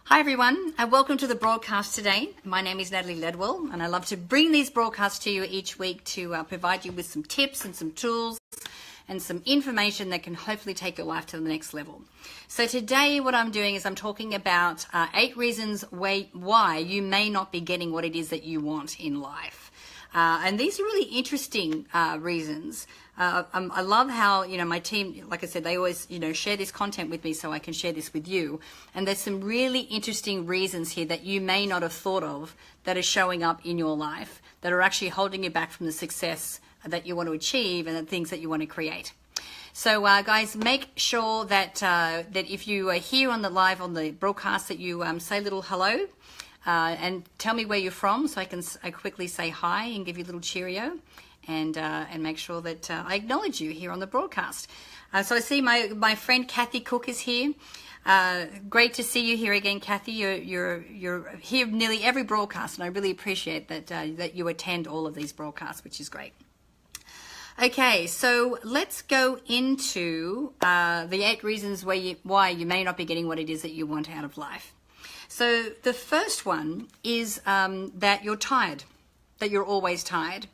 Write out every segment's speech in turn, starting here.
Hi everyone, and welcome to the broadcast today. My name is Natalie Ledwell, and I love to bring these broadcasts to you each week to provide you with some tips and some tools and some information that can hopefully take your life to the next level. So today what I'm doing is I'm talking about 8 reasons why you may not be getting what it is that you want in life. And these are really interesting reasons. I love how, my team, like I said, they always, share this content with me so I can share this with you. And there's some really interesting reasons here that you may not have thought of that are showing up in your life that are actually holding you back from the success that you want to achieve and the things that you want to create. So guys, make sure that if you are here on the broadcast that you say a little hello and tell me where you're from so I quickly say hi and give you a little cheerio. And make sure that I acknowledge you here on the broadcast. So I see my friend Kathy Cook is here. Great to see you here again, Kathy. You're here nearly every broadcast, and I really appreciate that you attend all of these broadcasts, which is great. Okay, so let's go into the 8 reasons why you may not be getting what it is that you want out of life. So the first one is that you're tired, that you're always tired.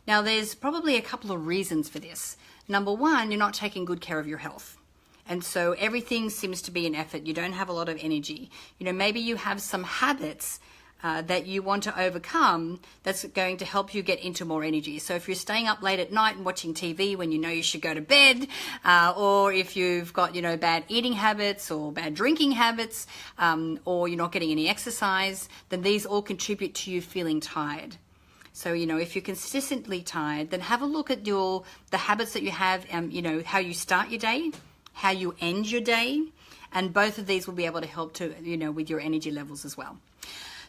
Now, there's probably a couple of reasons for this. Number one, you're not taking good care of your health. And so everything seems to be an effort. You don't have a lot of energy. Maybe you have some habits that you want to overcome that's going to help you get into more energy. So if you're staying up late at night and watching TV when you know you should go to bed, or if you've got, bad eating habits or bad drinking habits, or you're not getting any exercise, then these all contribute to you feeling tired. So, if you're consistently tired, then have a look at the habits that you have, how you start your day, how you end your day, and both of these will be able to help to, with your energy levels as well.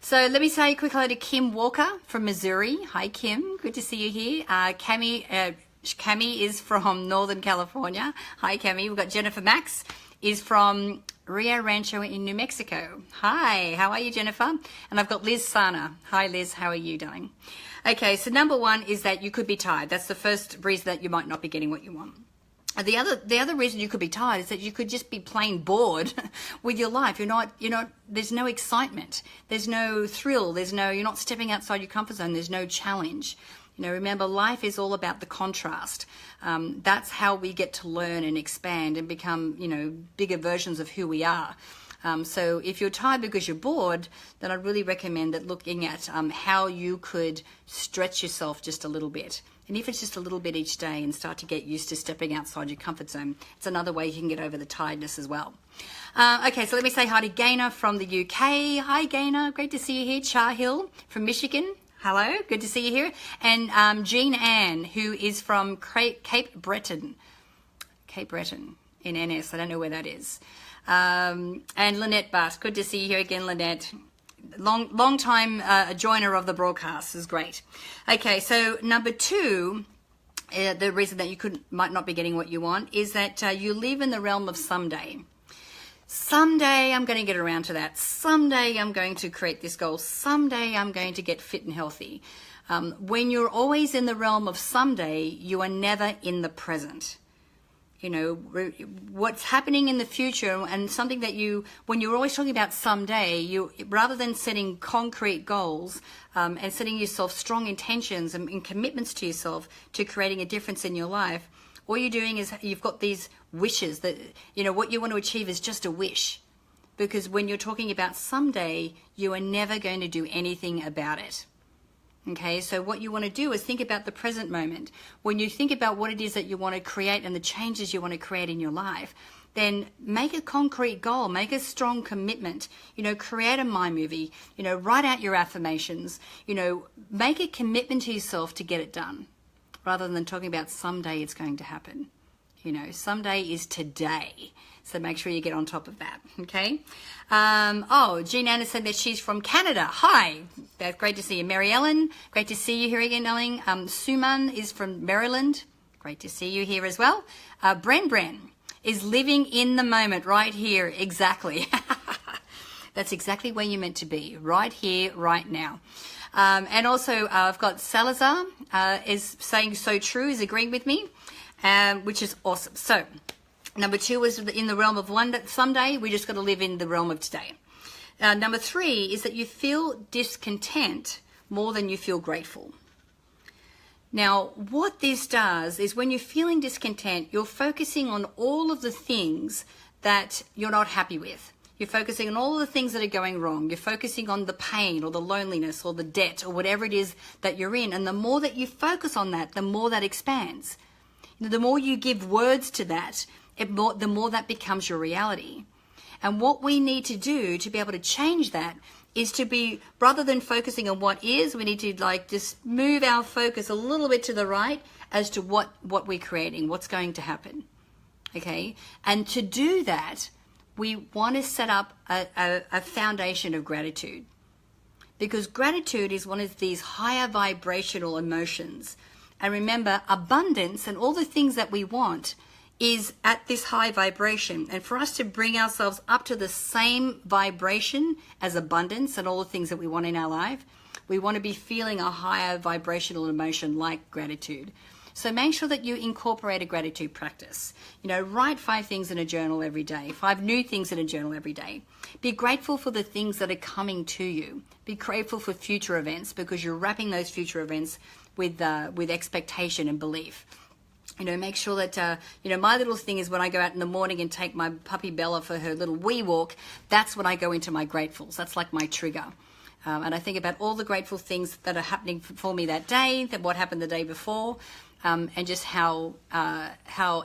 So let me say a quick hello to Kim Walker from Missouri. Hi, Kim. Good to see you here. Cami is from Northern California. Hi, Cami. We've got Jennifer Max is from Rio Rancho in New Mexico. Hi, how are you, Jennifer? And I've got Liz Sana. Hi, Liz. How are you doing? Okay, so number one is that you could be tired. That's the first reason that you might not be getting what you want. The other reason you could be tired is that you could just be plain bored with your life. There's no excitement. There's no thrill. You're not stepping outside your comfort zone. There's no challenge. Remember, life is all about the contrast. That's how we get to learn and expand and become, bigger versions of who we are. So if you're tired because you're bored, then I'd really recommend that looking at how you could stretch yourself just a little bit. And if it's just a little bit each day and start to get used to stepping outside your comfort zone, it's another way you can get over the tiredness as well. Okay, so let me say hi to Gaynor from the UK. Hi, Gaynor. Great to see you here. Char Hill from Michigan. Hello. Good to see you here. And Jean Ann, who is from Cape Breton. Cape Breton in NS. I don't know where that is. And Lynette Butt. Good to see you here again, Lynette. Long time a joiner of the broadcast is great. Okay, so number 2, the reason that you might not be getting what you want is that you live in the realm of someday. Someday I'm going to get around to that. Someday I'm going to create this goal. Someday I'm going to get fit and healthy. When you're always in the realm of someday, you are never in the present. What's happening in the future, and something that when you're always talking about someday, rather than setting concrete goals and setting yourself strong intentions and commitments to yourself to creating a difference in your life, all you're doing is you've got these wishes that, what you want to achieve is just a wish. Because when you're talking about someday, you are never going to do anything about it. Okay, so what you want to do is think about the present moment. When you think about what it is that you want to create and the changes you want to create in your life, then make a concrete goal, make a strong commitment, create a mind movie, write out your affirmations, make a commitment to yourself to get it done, rather than talking about someday it's going to happen. Someday is today. So make sure you get on top of that, okay? Jean Anna said that she's from Canada. Hi, that's great to see you. Mary Ellen, great to see you here again, darling. Suman is from Maryland. Great to see you here as well. Bren is living in the moment right here, exactly. That's exactly where you're meant to be, right here, right now. And also I've got Salazar is saying so true, is agreeing with me, which is awesome. So number 2 is in the realm of someday. We just got to live in the realm of today. Number 3 is that you feel discontent more than you feel grateful. Now, what this does is when you're feeling discontent, you're focusing on all of the things that you're not happy with. You're focusing on all of the things that are going wrong. You're focusing on the pain or the loneliness or the debt or whatever it is that you're in. And the more that you focus on that, the more that expands. The more you give words to that, the more that becomes your reality. And what we need to do to be able to change that is to be, rather than focusing on what is, we need to just move our focus a little bit to the right as to what we're creating, what's going to happen. Okay? And to do that, we want to set up a foundation of gratitude. Because gratitude is one of these higher vibrational emotions. And remember, abundance and all the things that we want is at this high vibration. And for us to bring ourselves up to the same vibration as abundance and all the things that we want in our life, we want to be feeling a higher vibrational emotion like gratitude. So make sure that you incorporate a gratitude practice. Write 5 things in a journal every day, 5 new things in a journal every day. Be grateful for the things that are coming to you. Be grateful for future events because you're wrapping those future events with expectation and belief. Make sure that, my little thing is when I go out in the morning and take my puppy Bella for her little wee walk, that's when I go into my gratefuls. That's like my trigger. And I think about all the grateful things that are happening for me that day, that what happened the day before, and just how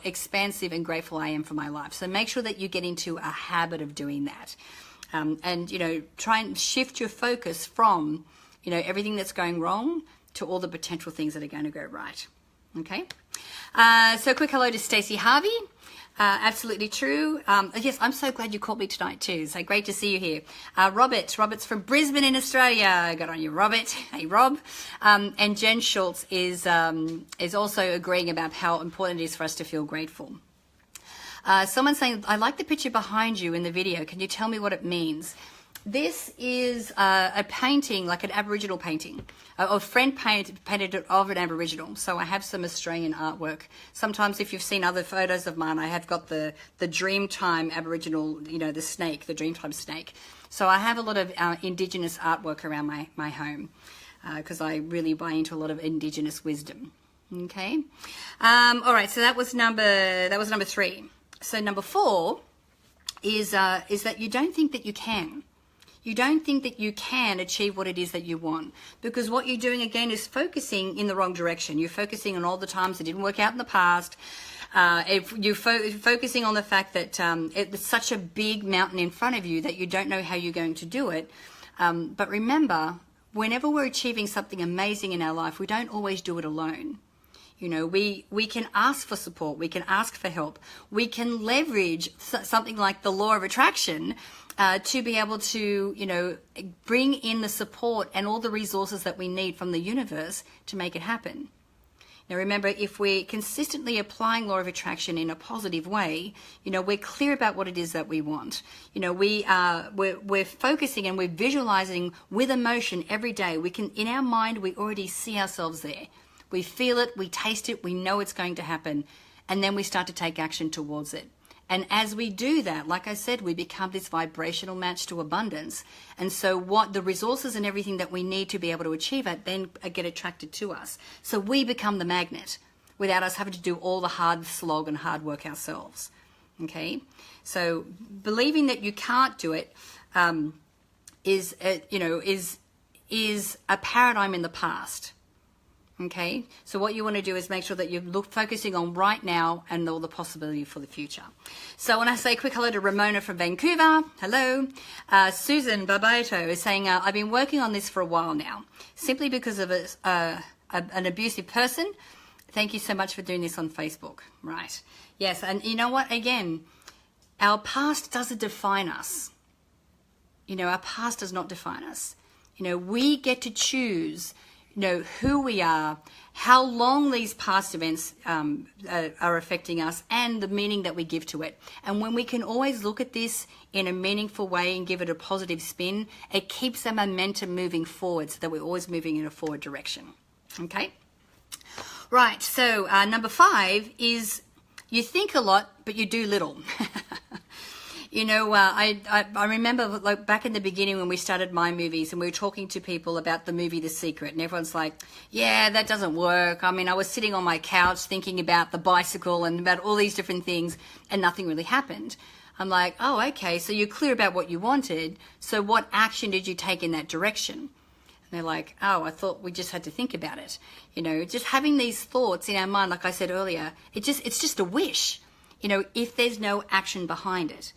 expansive and grateful I am for my life. So make sure that you get into a habit of doing that. And try and shift your focus from, everything that's going wrong to all the potential things that are going to go right. Okay? So quick hello to Stacey Harvey. Absolutely true. Yes, I'm so glad you called me tonight too. So great to see you here. Robert's from Brisbane in Australia. Good on you, Robert. Hey, Rob. And Jen Schultz is also agreeing about how important it is for us to feel grateful. Someone's saying, I like the picture behind you in the video. Can you tell me what it means? This is a painting, like an Aboriginal painting. A friend painted it of an Aboriginal. So I have some Australian artwork. Sometimes if you've seen other photos of mine, I have got the Dreamtime Aboriginal, the snake, the Dreamtime snake. So I have a lot of Indigenous artwork around my home because I really buy into a lot of Indigenous wisdom. Okay. All right. So that was number 3. So number 4 is that you don't think that you can. You don't think that you can achieve what it is that you want, because what you're doing again is focusing in the wrong direction. You're focusing on all the times it didn't work out in the past. If you're focusing on the fact that it's such a big mountain in front of you that you don't know how you're going to do it. But remember, whenever we're achieving something amazing in our life, we don't always do it alone. We can ask for support. We can ask for help. We can leverage something like the law of attraction to be able to, bring in the support and all the resources that we need from the universe to make it happen. Now, remember, if we're consistently applying law of attraction in a positive way, we're clear about what it is that we want. We're focusing and we're visualizing with emotion every day. In our mind, we already see ourselves there. We feel it, we taste it, we know it's going to happen, and then we start to take action towards it. And as we do that, like I said, we become this vibrational match to abundance. And so what the resources and everything that we need to be able to achieve it then get attracted to us. So we become the magnet without us having to do all the hard slog and hard work ourselves. Okay? So believing that you can't do it is a paradigm in the past. Okay, so what you want to do is make sure that you're focusing on right now and all the possibility for the future. So when I say quick hello to Ramona from Vancouver, hello. Susan Barbato is saying, I've been working on this for a while now, simply because of an abusive person. Thank you so much for doing this on Facebook. Right. Yes, and you know what? Again, our past doesn't define us. Our past does not define us. We get to choose who we are, how long these past events are affecting us, and the meaning that we give to it. And when we can always look at this in a meaningful way and give it a positive spin, it keeps the momentum moving forward so that we're always moving in a forward direction. Okay? Right, so number 5 is you think a lot, but you do little. You know, I remember like back in the beginning when we started My Movies and we were talking to people about the movie The Secret, and everyone's like, yeah, that doesn't work. I mean, I was sitting on my couch thinking about the bicycle and about all these different things and nothing really happened. I'm like, oh, okay, so you're clear about what you wanted. So what action did you take in that direction? And they're like, oh, I thought we just had to think about it. You know, just having these thoughts in our mind, like I said earlier, it's just a wish, you know, if there's no action behind it.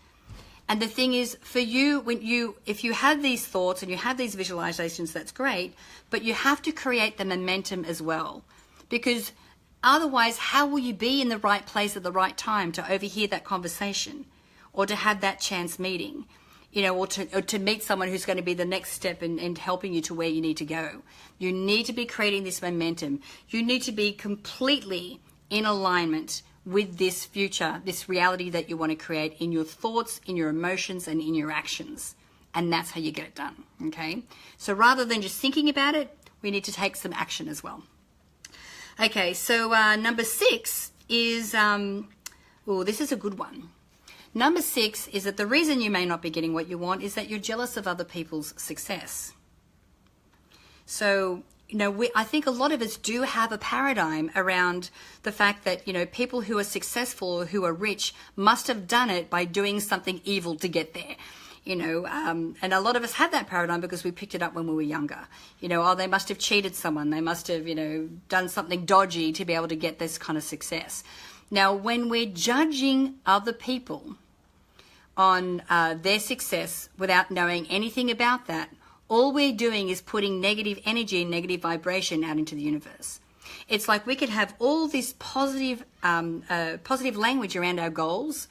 And the thing is, for you, if you have these thoughts and you have these visualizations, that's great, but you have to create the momentum as well. Because otherwise, how will you be in the right place at the right time to overhear that conversation or to have that chance meeting, you know, or to meet someone who's going to be the next step in helping you to where you need to go? You need to be creating this momentum. You need to be completely in alignment with this future, this reality that you want to create in your thoughts, in your emotions, and in your actions. And that's how you get it done, okay? So rather than just thinking about it, we need to take some action as well. Okay, so number 6 is, this is a good one. Number 6 is that the reason you may not be getting what you want is that you're jealous of other people's success. So, you know, I think a lot of us do have a paradigm around the fact that, you know, people who are successful or who are rich must have done it by doing something evil to get there. You know, and a lot of us have that paradigm because we picked it up when we were younger. You know, oh, they must have cheated someone. They must have, you know, done something dodgy to be able to get this kind of success. Now, when we're judging other people on their success without knowing anything about that, all we're doing is putting negative energy and negative vibration out into the universe. It's like we could have all this positive language around our goals,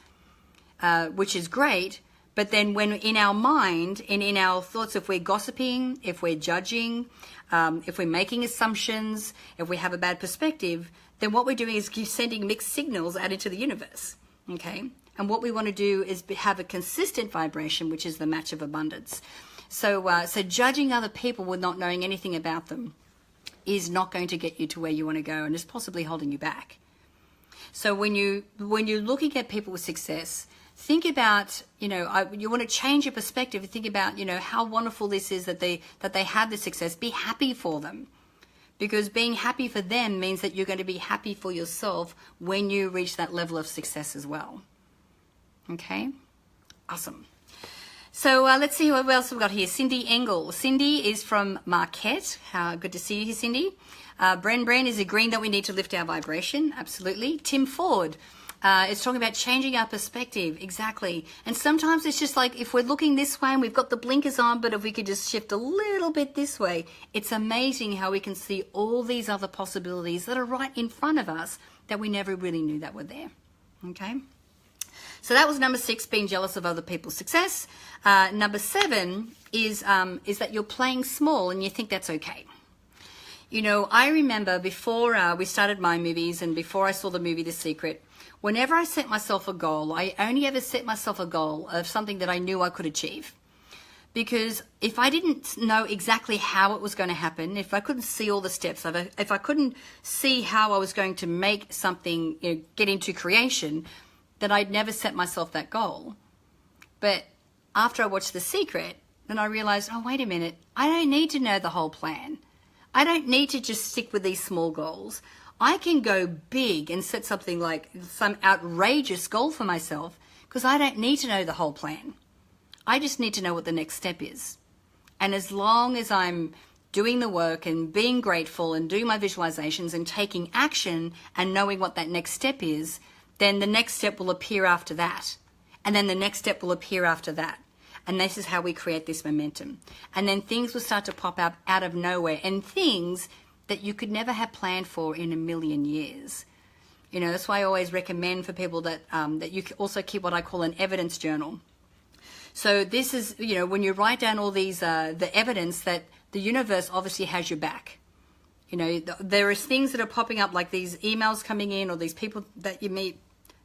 which is great, but then when in our mind and in our thoughts, if we're gossiping, if we're judging, if we're making assumptions, if we have a bad perspective, then what we're doing is sending mixed signals out into the universe, okay? And what we want to do is have a consistent vibration, which is the match of abundance. So judging other people with not knowing anything about them is not going to get you to where you want to go, and is possibly holding you back. So when you're looking at people with success, think about, you know, you want to change your perspective and think about, you know, how wonderful this is that they have this success. Be happy for them, because being happy for them means that you're going to be happy for yourself when you reach that level of success as well. Okay, awesome. So let's see who else we've got here. Cindy Engel. Cindy is from Marquette. Good to see you here, Cindy. Bren is agreeing that we need to lift our vibration. Absolutely. Tim Ford is talking about changing our perspective. Exactly. And sometimes it's just like if we're looking this way and we've got the blinkers on, but if we could just shift a little bit this way, it's amazing how we can see all these other possibilities that are right in front of us that we never really knew that were there. Okay. So that was number 6, being jealous of other people's success. Number 7 is that you're playing small and you think that's okay. You know, I remember before we started My Movies and before I saw the movie The Secret, whenever I set myself a goal, I only ever set myself a goal of something that I knew I could achieve. Because if I didn't know exactly how it was going to happen, if I couldn't see all the steps, if I couldn't see how I was going to make something, you know, get into creation, then I'd never set myself that goal. But after I watched The Secret, then I realized, oh, wait a minute, I don't need to know the whole plan. I don't need to just stick with these small goals. I can go big and set something like some outrageous goal for myself because I don't need to know the whole plan. I just need to know what the next step is. And as long as I'm doing the work and being grateful and doing my visualizations and taking action and knowing what that next step is, then the next step will appear after that. And then the next step will appear after that. And this is how we create this momentum. And then things will start to pop up out of nowhere, and things that you could never have planned for in a million years. You know, that's why I always recommend for people that that you also keep what I call an evidence journal. So this is, you know, when you write down all these, the evidence that the universe obviously has your back. You know, there is things that are popping up, like these emails coming in, or these people that you meet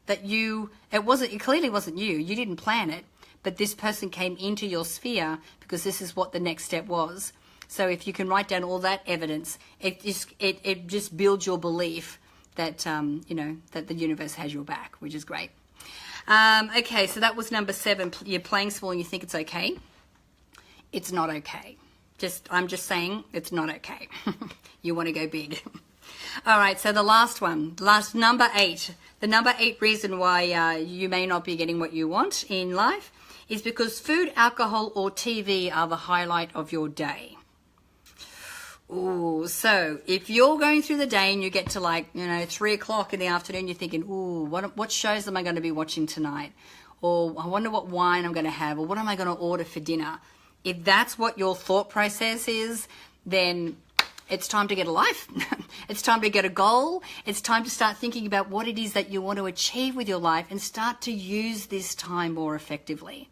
that it clearly wasn't you. You didn't plan it, but this person came into your sphere because this is what the next step was. So if you can write down all that evidence, it just builds your belief that, you know, that the universe has your back, which is great. Okay, so that was number 7. You're playing small and you think it's okay. It's not okay. I'm just saying it's not okay. You want to go big. All right, so the last one, number 8. The number 8 reason why you may not be getting what you want in life is because food, alcohol, or TV are the highlight of your day. Ooh, so if you're going through the day and you get to 3 o'clock in the afternoon, you're thinking, ooh, what shows am I going to be watching tonight? Or I wonder what wine I'm going to have, or what am I going to order for dinner? If that's what your thought process is, then it's time to get a life. It's time to get a goal. It's time to start thinking about what it is that you want to achieve with your life and start to use this time more effectively.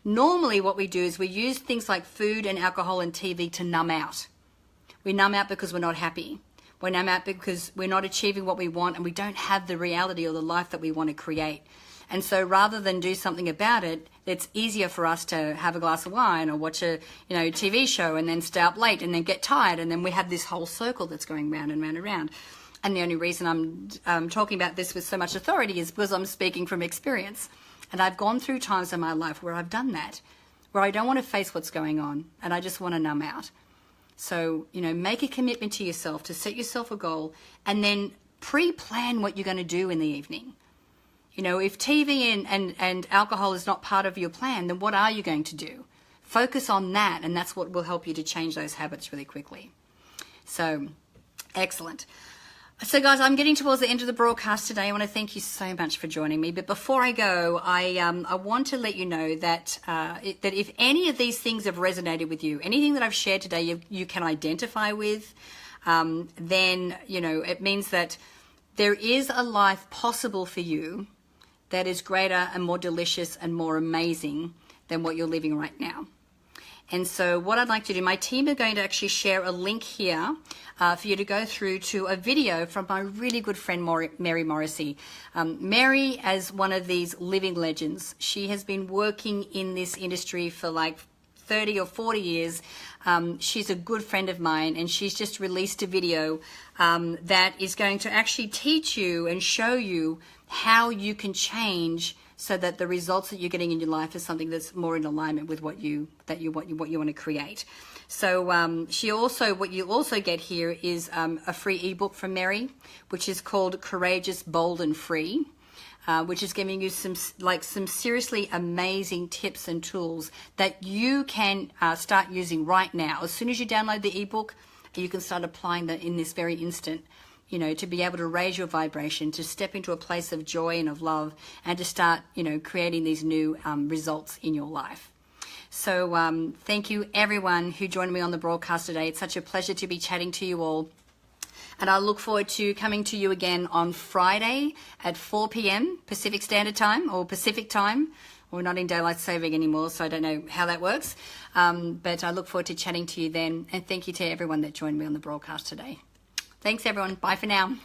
Normally what we do is we use things like food and alcohol and TV to numb out. We numb out because we're not happy. We numb out because we're not achieving what we want and we don't have the reality or the life that we want to create. And so rather than do something about it, it's easier for us to have a glass of wine or watch a TV show and then stay up late and then get tired, and then we have this whole circle that's going round and round and round. And the only reason I'm talking about this with so much authority is because I'm speaking from experience. And I've gone through times in my life where I've done that, where I don't want to face what's going on and I just want to numb out. So, make a commitment to yourself to set yourself a goal and then pre-plan what you're going to do in the evening. If TV and alcohol is not part of your plan, then what are you going to do? Focus on that, and that's what will help you to change those habits really quickly. So, excellent. So, guys, I'm getting towards the end of the broadcast today. I want to thank you so much for joining me. But before I go, I want to let you know that that if any of these things have resonated with you, anything that I've shared today you can identify with, then, it means that there is a life possible for you that is greater and more delicious and more amazing than what you're living right now. And so what I'd like to do, my team are going to actually share a link here for you to go through to a video from my really good friend, Mary Morrissey. Mary, as one of these living legends, she has been working in this industry for 30 or 40 years. She's a good friend of mine, and she's just released a video that is going to actually teach you and show you how you can change so that the results that you're getting in your life is something that's more in alignment with what you want to create. So what you also get here is a free ebook from Mary, which is called Courageous, Bold and Free, which is giving you some seriously amazing tips and tools that you can start using right now. As soon as you download the ebook, you can start applying that in this very instant. To be able to raise your vibration, to step into a place of joy and of love, and to start, creating these new results in your life. So thank you, everyone who joined me on the broadcast today. It's such a pleasure to be chatting to you all. And I look forward to coming to you again on Friday at 4 p.m. Pacific Standard Time or Pacific Time. We're not in daylight saving anymore, so I don't know how that works. But I look forward to chatting to you then. And thank you to everyone that joined me on the broadcast today. Thanks, everyone. Bye for now.